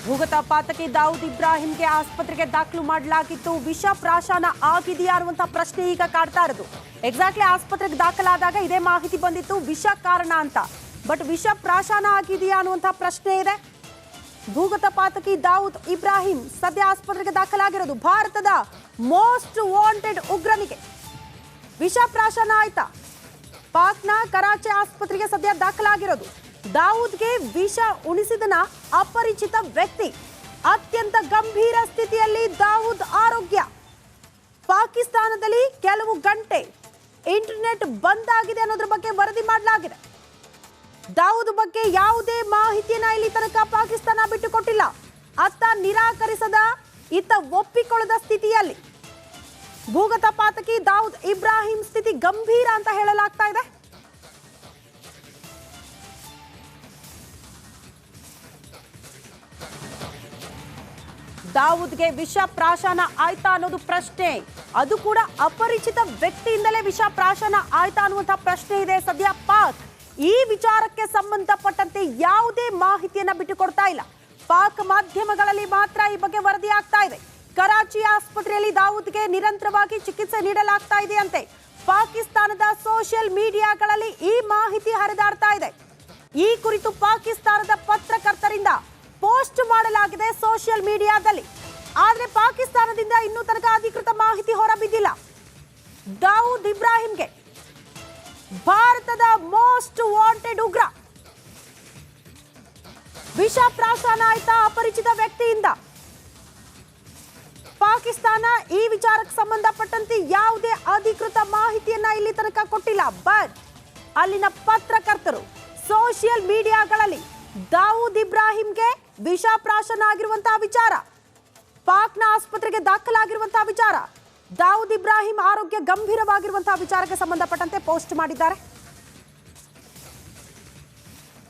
ಭೂಗತಪಾತಕ್ಕೆ ದಾವೂದ್ ಇಬ್ರಾಹಿಂಗೆ ಆಸ್ಪತ್ರೆಗೆ ದಾಖಲು ಮಾಡಲಾಗಿತ್ತು. ವಿಷ ಪ್ರಾಶನ ಆಗಿದೆಯಾ ಅನ್ನುವಂಥ ಪ್ರಶ್ನೆ ಈಗ ಕಾಡ್ತಾ ಇರೋದು. ಎಕ್ಸಾಕ್ಟ್ಲಿ ಆಸ್ಪತ್ರೆಗೆ ದಾಖಲಾದಾಗ ಇದೇ ಮಾಹಿತಿ ಬಂದಿತ್ತು, ವಿಷ ಕಾರಣ ಅಂತ. ಬಟ್ ವಿಷ ಪ್ರಾಶನ ಆಗಿದೆಯಾ ಅನ್ನುವಂಥ ಪ್ರಶ್ನೆ ಇದೆ. ಭೂಗತಪಾತಕಿ ದಾವೂದ್ ಇಬ್ರಾಹಿಂ ಸದ್ಯ ಆಸ್ಪತ್ರೆಗೆ ದಾಖಲಾಗಿರೋದು. ಭಾರತದ ಮೋಸ್ಟ್ ವಾಂಟೆಡ್ ಉಗ್ರನಿಗೆ ವಿಷ ಪ್ರಾಶನ ಆಯ್ತಾ? ಪಾಕ್ನ ಕರಾಚಿ ಆಸ್ಪತ್ರೆಗೆ ಸದ್ಯ ದಾಖಲಾಗಿರೋದು. ದಾವೂದ್ಗೆ ವಿಷ ಉಣಿಸಿದನ ಅಪರಿಚಿತ ವ್ಯಕ್ತಿ. ಅತ್ಯಂತ ಗಂಭೀರ ಸ್ಥಿತಿಯಲ್ಲಿ ದಾವೂದ್ ಆರೋಗ್ಯ. ಪಾಕಿಸ್ತಾನದಲ್ಲಿ ಕೆಲವು ಗಂಟೆ ಇಂಟರ್ನೆಟ್ ಬಂದ್ ಆಗಿದೆ ಅನ್ನೋದ್ರ ಬಗ್ಗೆ ವರದಿ ಮಾಡಲಾಗಿದೆ. ದಾವೂದ್ ಬಗ್ಗೆ ಯಾವುದೇ ಮಾಹಿತಿಯನ್ನ ಇಲ್ಲಿ ತನಕ ಪಾಕಿಸ್ತಾನ ಬಿಟ್ಟುಕೊಟ್ಟಿಲ್ಲ. ಅತ್ತ ನಿರಾಕರಿಸದ, ಇತ್ತ ಒಪ್ಪಿಕೊಳ್ಳದ ಸ್ಥಿತಿಯಲ್ಲಿ ಭೂಗತಪಾತಕಿ ದಾವೂದ್ ಇಬ್ರಾಹಿಂ ಸ್ಥಿತಿ ಗಂಭೀರ ಅಂತ ಹೇಳಲಾಗ್ತಾ ಇದೆ. ದಾವೂದ್ಗೆ ವಿಷ ಪ್ರಾಶನ ಆಯ್ತಾ ಅನ್ನೋದು ಪ್ರಶ್ನೆ. ಅದು ಕೂಡ ಅಪರಿಚಿತ ವ್ಯಕ್ತಿಯಿಂದಲೇ ವಿಷ ಪ್ರಾಶನ ಆಯ್ತಾ ಅನ್ನುವಂಥ ಪ್ರಶ್ನೆ ಇದೆ. ಸದ್ಯ ಪಾಕ್ ಈ ವಿಚಾರಕ್ಕೆ ಸಂಬಂಧಪಟ್ಟಂತೆ ಯಾವುದೇ ಮಾಹಿತಿಯನ್ನ ಬಿಟ್ಟುಕೊಡ್ತಾ ಇಲ್ಲ. ಪಾಕ್ ಮಾಧ್ಯಮಗಳಲ್ಲಿ ಮಾತ್ರ ಈ ಬಗ್ಗೆ ವರದಿ ಆಗ್ತಾ ಇದೆ. ಕರಾಚಿ ಆಸ್ಪತ್ರೆಯಲ್ಲಿ ದಾವೂದ್ಗೆ ನಿರಂತರವಾಗಿ ಚಿಕಿತ್ಸೆ ನೀಡಲಾಗ್ತಾ ಇದೆ ಅಂತೆ. ಪಾಕಿಸ್ತಾನದ ಸೋಷಿಯಲ್ ಮೀಡಿಯಾಗಳಲ್ಲಿ ಈ ಮಾಹಿತಿ ಹರಿದಾಡ್ತಾ ಇದೆ. ಈ ಕುರಿತು ಪಾಕಿಸ್ತಾನದ ಪತ್ರಕರ್ತರಿಂದ ಪೋಸ್ಟ್ ಮಾಡಲಾಗಿದೆ ಸೋಷಿಯಲ್ ಮೀಡಿಯಾದಲ್ಲಿ. ಆದರೆ ಪಾಕಿಸ್ತಾನದಿಂದ ಇನ್ನೂ ತನಕ ಅಧಿಕೃತ ಮಾಹಿತಿ ಹೊರಬಿದ್ದಿಲ್ಲ. ದಾವೂದ್ ಇಬ್ರಾಹಿಂಗೆ ಭಾರತದ ಮೋಸ್ಟ್ ವಾಂಟೆಡ್ ಉಗ್ರ ವಿಷ ಪ್ರಾಶನ ಆಯ್ತಾ ಅಪರಿಚಿತ ವ್ಯಕ್ತಿಯಿಂದ? ಪಾಕಿಸ್ತಾನ ಈ ವಿಚಾರಕ್ಕೆ ಸಂಬಂಧಪಟ್ಟಂತೆ ಯಾವುದೇ ಅಧಿಕೃತ ಮಾಹಿತಿಯನ್ನ ಇಲ್ಲಿ ತನಕ ಕೊಟ್ಟಿಲ್ಲ. ಬಟ್ ಅಲ್ಲಿನ ಪತ್ರಕರ್ತರು ಸೋಷಿಯಲ್ ಮೀಡಿಯಾಗಳಲ್ಲಿ ದಾವೂದ್ ಇಬ್ರಾಹಿಂಗೆ ವಿಷ ಪ್ರಾಶನ ಆಗಿರುವಂತಹ ವಿಚಾರ, ಪಾಕ್ನ ಆಸ್ಪತ್ರೆಗೆ ದಾಖಲಾಗಿರುವಂತಹ ವಿಚಾರ, ದಾವೂದ್ ಇಬ್ರಾಹಿಂ ಆರೋಗ್ಯ ಗಂಭೀರವಾಗಿರುವಂತಹ ವಿಚಾರಕ್ಕೆ ಸಂಬಂಧಪಟ್ಟಂತೆ ಪೋಸ್ಟ್ ಮಾಡಿದ್ದಾರೆ.